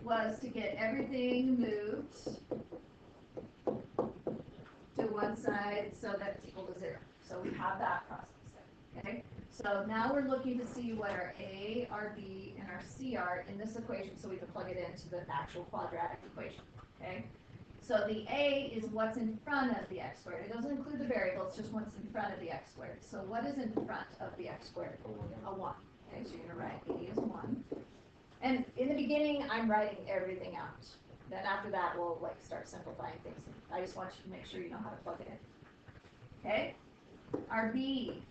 was to get everything moved to one side so that it's equal to 0. So we have that process there, okay? So now we're looking to see what our A, our B, and our C are in this equation so we can plug it into the actual quadratic equation, okay? So the A is what's in front of the x squared. It doesn't include the variable, it's just what's in front of the x squared. So what is in front of the x squared? A 1. Okay, so you're going to write A is 1. And in the beginning, I'm writing everything out. Then after that, we'll start simplifying things. I just want you to make sure you know how to plug it in. Okay? Our B,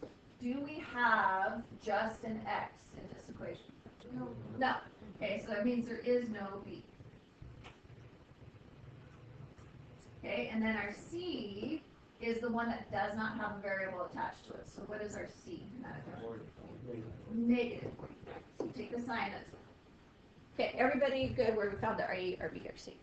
do we have just an x in this equation? No. No. Okay, so that means there is no B. Okay, and then our C is the one that does not have a variable attached to it. So what is our C in that equation? Negative 45. So take the sign as okay, everybody good where we found our A, our B, our C.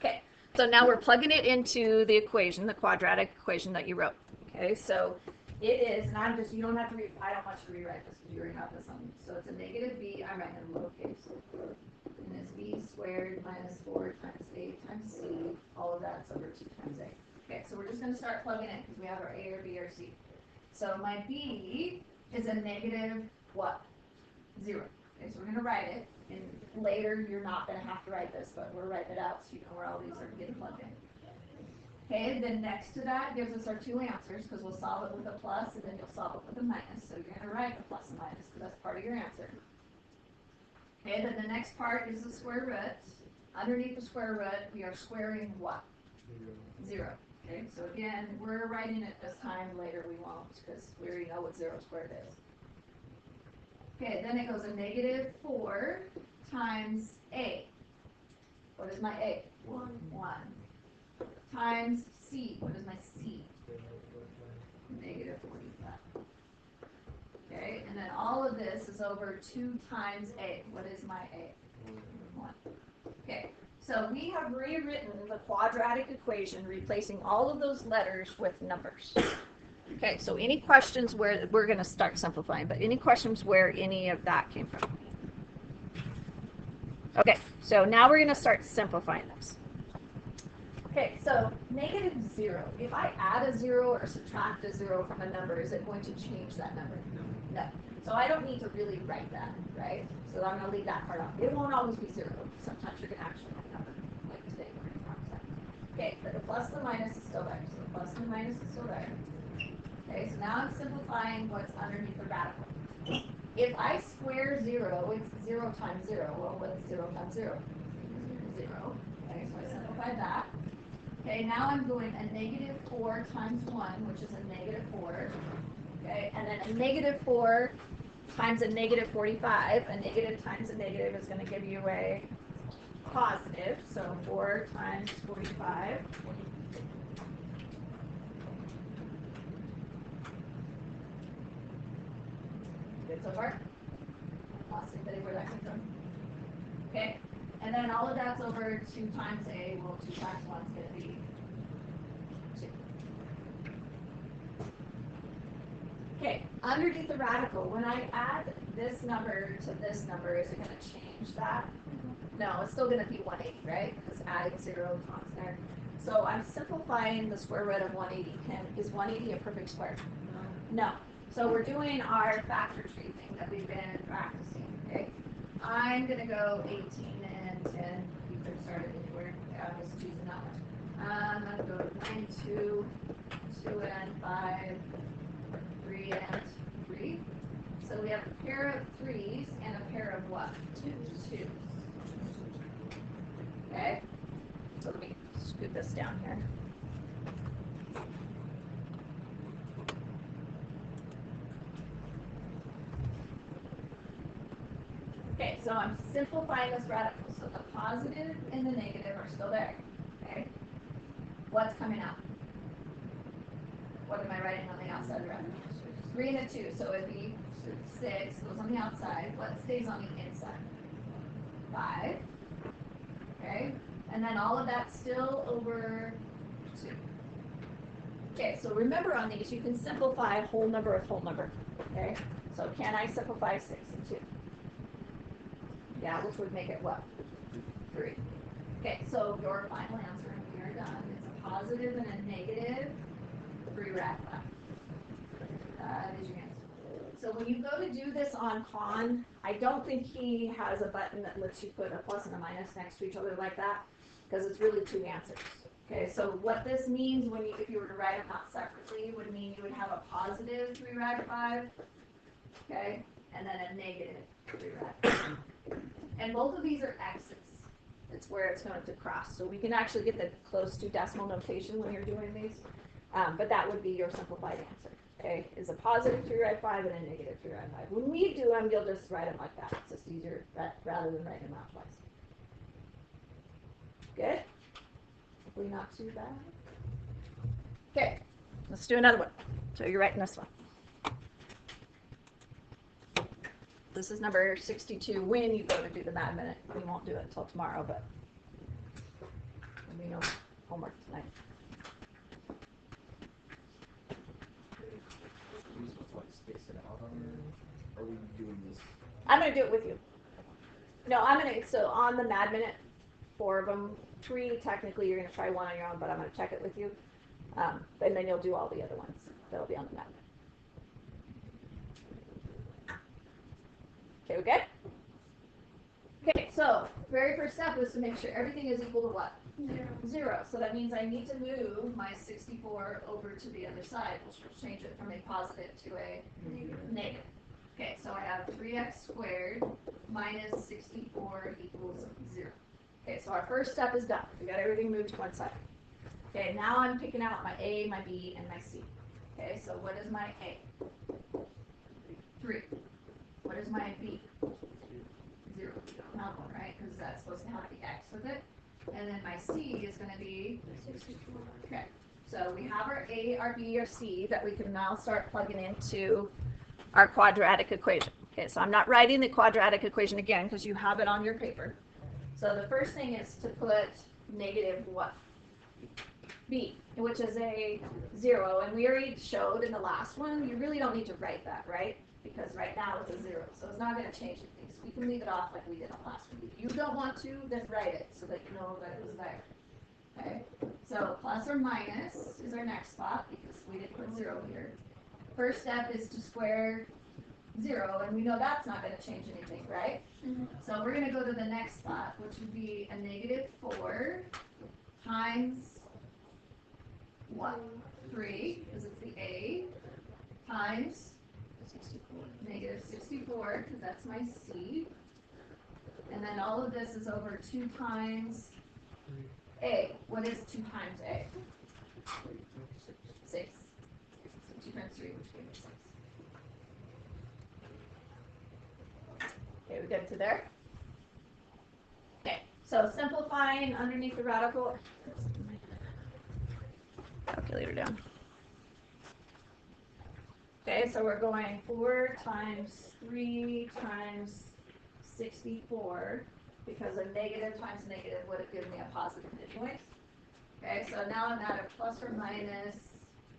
Okay, so now we're plugging it into the equation, the quadratic equation that you wrote. Okay, so it is, and I'm just, you don't have to read, I don't want you to rewrite this because you already have this on. So it's a negative B, I'm writing in lowercase. And it's B squared minus 4 times A times C. All of that's over 2 times A. Okay, so we're just going to start plugging in because we have our A or B or C. So my B is a negative what? 0. Okay, so we're going to write it. And later, you're not going to have to write this, but we're writing it out so you know where all these are getting plugged in. Okay, then next to that gives us our two answers because we'll solve it with a plus and then you'll solve it with a minus. So you're going to write the plus and minus because that's part of your answer. Okay, then the next part is the square root. Underneath the square root, we are squaring what? 0. Okay, so again, we're writing it this time. Later we won't because we already know what 0 squared is. Okay, then it goes a negative 4 times A. What is my A? 1. Times C. What is my C? Negative 45. Okay, and then all of this is over 2 times A. What is my A? 1. Okay, so we have rewritten the quadratic equation, replacing all of those letters with numbers. Okay, so any questions where we're going to start simplifying, but any questions where any of that came from? Okay, so now we're going to start simplifying this. Okay, so negative 0. If I add a 0 or subtract a 0 from a number, is it going to change that number? No. So I don't need to really write that, right? So I'm going to leave that part off. It won't always be 0. Sometimes you're going to actually write a number, like today we're going to talk about. Okay, but the plus and the minus is still there. So the plus and the minus is still there. Okay, so now I'm simplifying what's underneath the radical. If I square 0, it's 0 times 0. Well, what's 0 times 0? 0. Okay, so I simplified that. Okay, now I'm doing a negative 4 times 1, which is a negative 4. Okay, and then a negative 4 times a negative 45. A negative times a negative is going to give you a positive. So 4 times 45. Good so far? Lost anybody where that came from? Okay, and then all of that's over 2 times A. Well, 2 times 1 is going to be 2. Okay, underneath the radical, when I add this number to this number, is it going to change that? No, it's still going to be 180, right? Because adding 0 comes there. So I'm simplifying the square root of 180. Is 180 a perfect square? No. So we're doing our factor tree thing that we've been practicing, okay? I'm going to go 18 and 10. You could have started anywhere. Yeah, I'm just choosing that one. I'm going to go 9, 2, 2 and 5, 3 and 3. So we have a pair of 3s and a pair of what? 2s. Okay? So let me scoot this down here. Okay, so I'm simplifying this radical. So the positive and the negative are still there. Okay? What's coming out? What am I writing on the outside of the radical? 3 and a 2. So it'd be 6 goes on the outside. What stays on the inside? 5. Okay? And then all of that's still over 2. Okay, so remember on these, you can simplify whole number of whole number. Okay? So can I simplify 6 and 2? Yeah, which would make it what? 3. Okay, so your final answer when we are done is a positive and a negative 3 rad 5. That is your answer. So when you go to do this on Khan, I don't think he has a button that lets you put a plus and a minus next to each other like that, because it's really 2 answers. Okay, so what this means when you, if you were to write them out separately, would mean you would have a positive 3 rad 5, okay, and then a negative 3 rad 5. And both of these are X's. It's where it's going to cross. So we can actually get the close to decimal notation when you're doing these, but that would be your simplified answer. Okay, is a positive 3 rad 5 and a negative 3 rad 5. When we do them, you'll just write them like that. It's just easier rather than writing them out twice. Good? Hopefully not too bad. Okay, let's do another one. So you're writing this one. This is number 62. When you go to do the Mad Minute, we won't do it until tomorrow, but we know homework tonight. Are we doing this? I'm going to do it with you. No, I'm going to, so on the Mad Minute, 4 of them, 3 technically you're going to try one on your own, but I'm going to check it with you. And then you'll do all the other ones that'll be on the Mad Minute. Okay, we good? Okay, so very first step was to make sure everything is equal to what? 0. So that means I need to move my 64 over to the other side, which will change it from a positive to a negative. Okay, so I have 3x squared minus 64 equals 0. Okay, so our first step is done. We got everything moved to one side. Okay, now I'm picking out my A, my B, and my C. Okay, so what is my A? 3. What is my B? 0. You don't have one, right? Because that's supposed to have the x with it. And then my C is going to be 64. Okay, so we have our A, our B, our C that we can now start plugging into our quadratic equation. Okay, so I'm not writing the quadratic equation again because you have it on your paper. So the first thing is to put negative what? B, which is a 0. And we already showed in the last one, you really don't need to write that, right? Because right now it's a 0. So it's not going to change anything. So we can leave it off like we did on last one. If you don't want to, then write it so that you know that it was there. Okay, so plus or minus is our next spot because we didn't put 0 here. First step is to square 0, and we know that's not going to change anything, right? Mm-hmm. So we're going to go to the next spot, which would be a negative 4 times what? 3, because it's the A, times negative 64, because that's my C. And then all of this is over 2 times A. What is 2 times A? 6. 2 times 3, which gives me 6. Okay, we good to there? Okay, so simplifying underneath the radical. Calculator down. Okay, so we're going 4 times 3 times 64, because a negative times negative would have given me a positive anyways. Okay, so now I'm at a plus or minus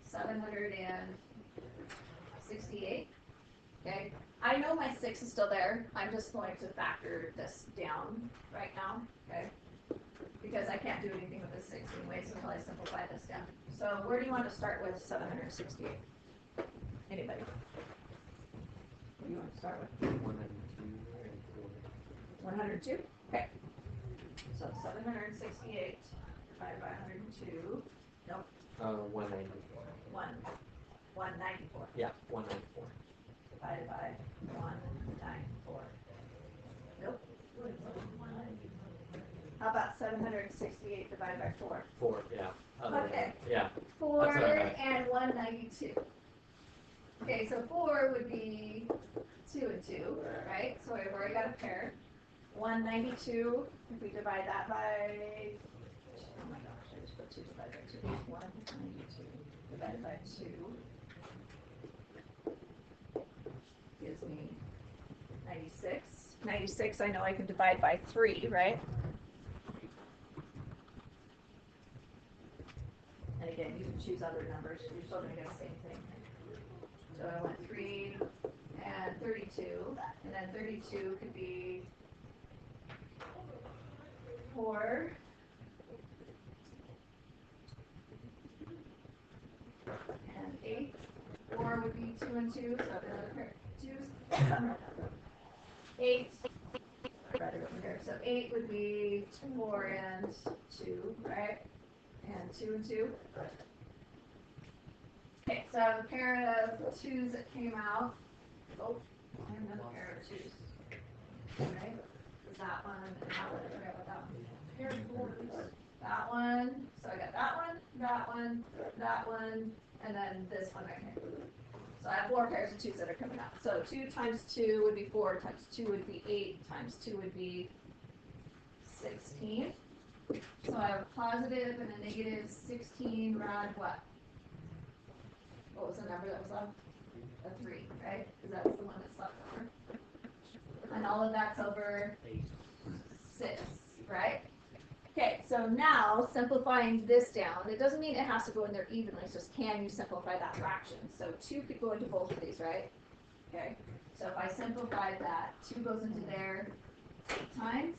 768. Okay, I know my 6 is still there. I'm just going to factor this down right now, okay? Because I can't do anything with the 6 anyways until I simplify this down. So where do you want to start with 768? Anybody? What do you want to start with? 102? Okay. So 768 divided by 102. Nope. 194. 194. Yeah, 194. Divided by 194. Nope. How about 768 divided by 4? 4, yeah. Okay. Yeah. 4 and 192. Okay, so 4 would be 2 and 2, right? So we've already got a pair. 192, if we divide that by, oh my gosh, I just put 2 divided by 2. 192 divided by 2 gives me 96. 96, I know I can divide by 3, right? And again, you can choose other numbers. You're still going to get the same thing. So I went 3 and 32, and then 32 could be 4. And 8. 4 would be 2 and 2, so I have another pair of 2s. 8. I'd rather go from here. So 8 would be 4 and 2, right? And 2 and 2. Okay, so I have a pair of 2s that came out. Oh, and another pair of 2s. Right? That one and that one. I forgot about that one. Pair of 4s. That one. So I got that one, that one, that one, and then this one right here. So I have 4 pairs of 2s that are coming out. So 2 times 2 would be 4, times 2 would be 8, times 2 would be 16. So I have a positive and a negative 16 rad what? What was the number that was left? A 3, right? Because that's the one that's left over. And all of that's over 6, right? Okay, so now simplifying this down, it doesn't mean it has to go in there evenly, it's just can you simplify that fraction? So 2 could go into both of these, right? Okay, so if I simplified that, 2 goes into there 8 times,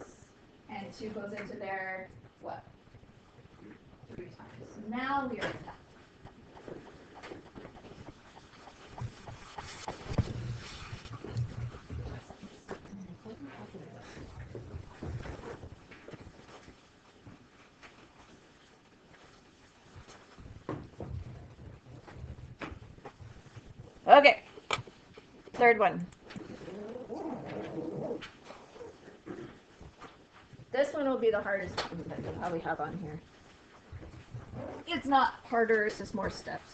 and 2 goes into there, what? 3 times. So now we are done. Okay, third one. This one will be the hardest one that we'll probably have on here. It's not harder, it's just more steps.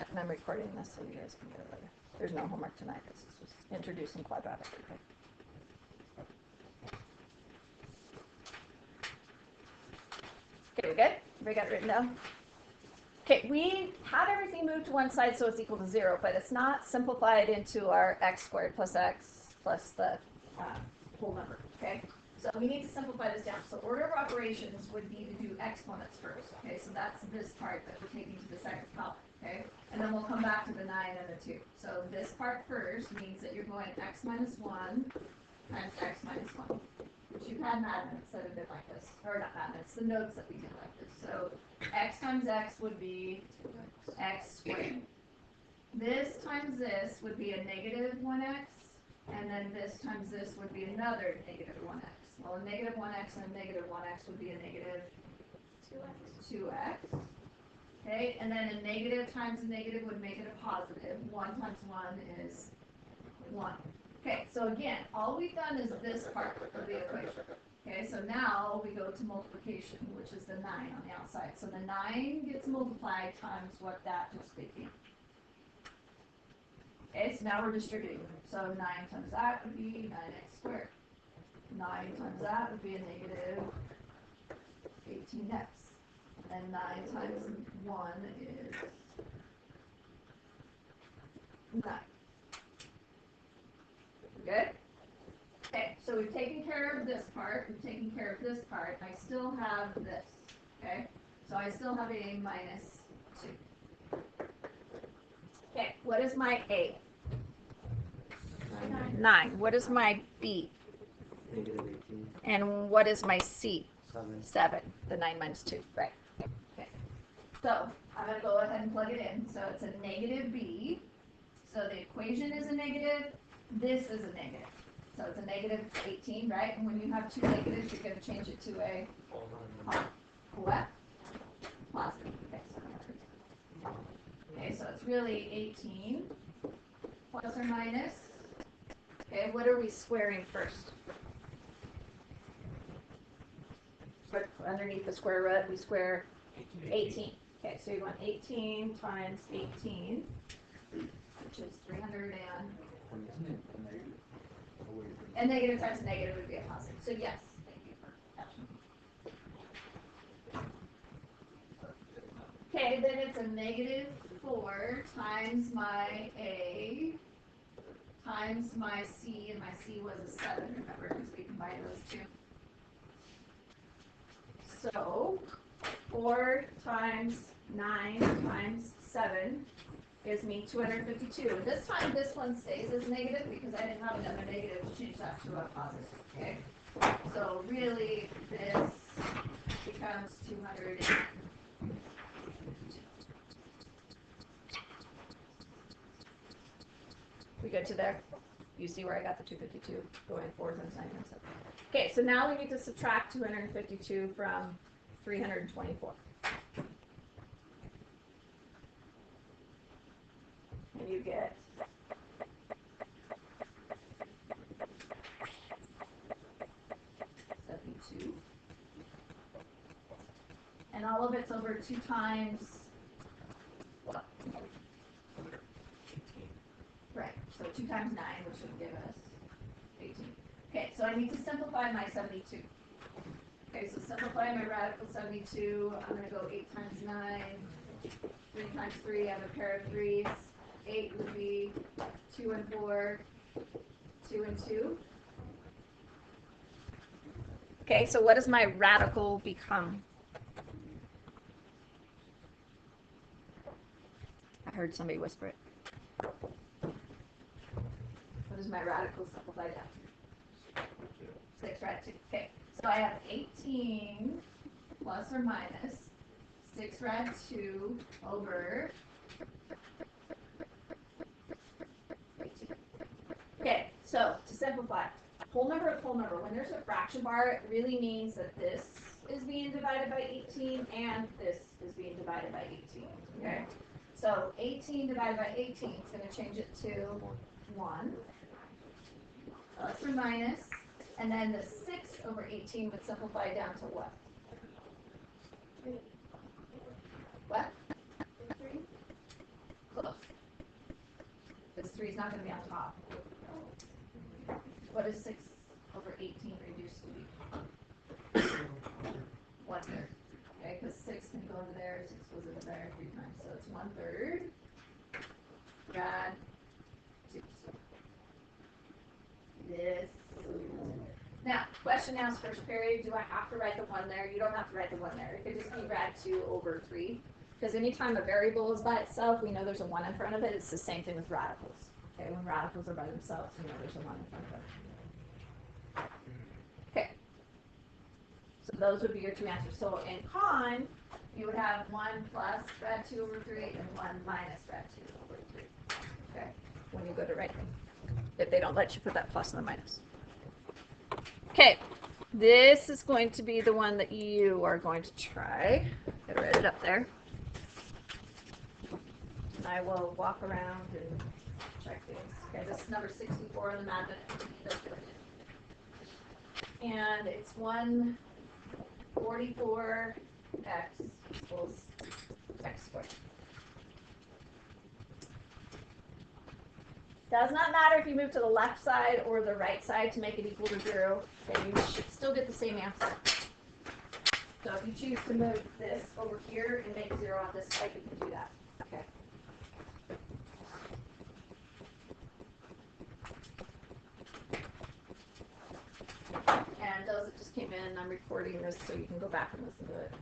And I'm recording this so you guys can get it later. There's no homework tonight, this is just introducing quadratic. Okay, we good? Everybody got it written down? Okay, we had everything moved to one side so it's equal to 0, but it's not simplified into our x squared plus x plus the whole number, okay? So we need to simplify this down. So order of operations would be to do exponents first, okay? So that's this part that we're taking to the second column, okay? And then we'll come back to the 9 and the 2. So this part first means that you're going x minus 1 times x minus 1. Which you've had magnets that have been like this, or not magnets, the notes that we did like this. So x times x would be x squared. This times this would be a negative 1x, and then this times this would be another negative 1x. Well, a negative 1x and a negative 1x would be a negative 2x. Okay, and then a negative times a negative would make it a positive. 1 times 1 is 1. Okay, so again, all we've done is this part of the equation. Okay, so now we go to multiplication, which is the 9 on the outside. So the 9 gets multiplied times what that just became. Okay, so now we're distributing. So 9 times that would be 9x squared. 9 times that would be a negative 18x. And 9 times 1 is 9. Good? Okay, so we've taken care of this part, we've taken care of this part, I still have this, okay? So I still have a minus 2. Okay, what is my A? 9. What is my B? Negative 18. And what is my C? 7. 7. The 9 minus 2, right. Okay. So I'm going to go ahead and plug it in. So it's a negative B. So the equation is a negative. This is a negative. So it's a negative 18, right? And when you have 2 negatives, you're going to change it to a what? Positive. Okay, so it's really 18 plus or minus. Okay, what are we squaring first? But underneath the square root, we square 18. Okay, so you want 18 times 18, which is 300 and negative times negative would be a positive. So yes, thank you for catching. Okay, then it's a negative 4 times my A times my C, and my C was a 7, remember, because we combined those two. So 4 times 9 times 7 gives me 252. And this time this one stays as negative because I didn't have another negative to change that to a positive. Okay? So really this becomes 200. We good to there? You see where I got the 252 going 4 times 9 times 7. Okay, so now we need to subtract 252 from 324. And you get 72. And all of it's over 2 times what? Right, so 2 times 9, which would give us 18. Okay, so I need to simplify my 72. Okay, so simplify my radical 72. I'm going to go 8 times 9. 3 times 3, I have a pair of 3s. 8 would be 2 and 4, 2 and 2. Okay, so what does my radical become? I heard somebody whisper it. What is my radical simplified down? 6 rad 2. Okay, so I have 18 plus or minus 6 rad 2 over 18. Okay, so to simplify, whole number of whole number. When there's a fraction bar, it really means that this is being divided by 18 and this is being divided by 18. Okay, so 18 divided by 18 is going to change it to 1. Plus or minus, and then the 6 over 18 would simplify down to what? What? 3? Close. This 3 is not going to be on top. What is 6 over 18 reduced to be? 1/3. Okay, because 6 can go over there, 6 goes over there 3 times, so it's 1/3. Rad 2. This. Now, question asked first period, do I have to write the 1 there? You don't have to write the 1 there. It could just be rad 2 over 3. Because anytime a variable is by itself, we know there's a 1 in front of it. It's the same thing with radicals. Okay, when radicals are by themselves, we know there's a 1 in front of it. Okay. So those would be your 2 answers. So in con, you would have 1 plus rad 2 over 3 and 1 minus rad 2 over 3. Okay, when you go to write them. If they don't let you put that plus and the minus. Okay, this is going to be the one that you are going to try. Gotta write it up there. And I will walk around and check things. Okay, this is number 64 on the magnet. And it's 144x equals x squared. Does not matter if you move to the left side or the right side to make it equal to 0. Okay, you should still get the same answer. So if you choose to move this over here and make 0 on this side, you can do that. Okay. And those that just came in, I'm recording this so you can go back and listen to it.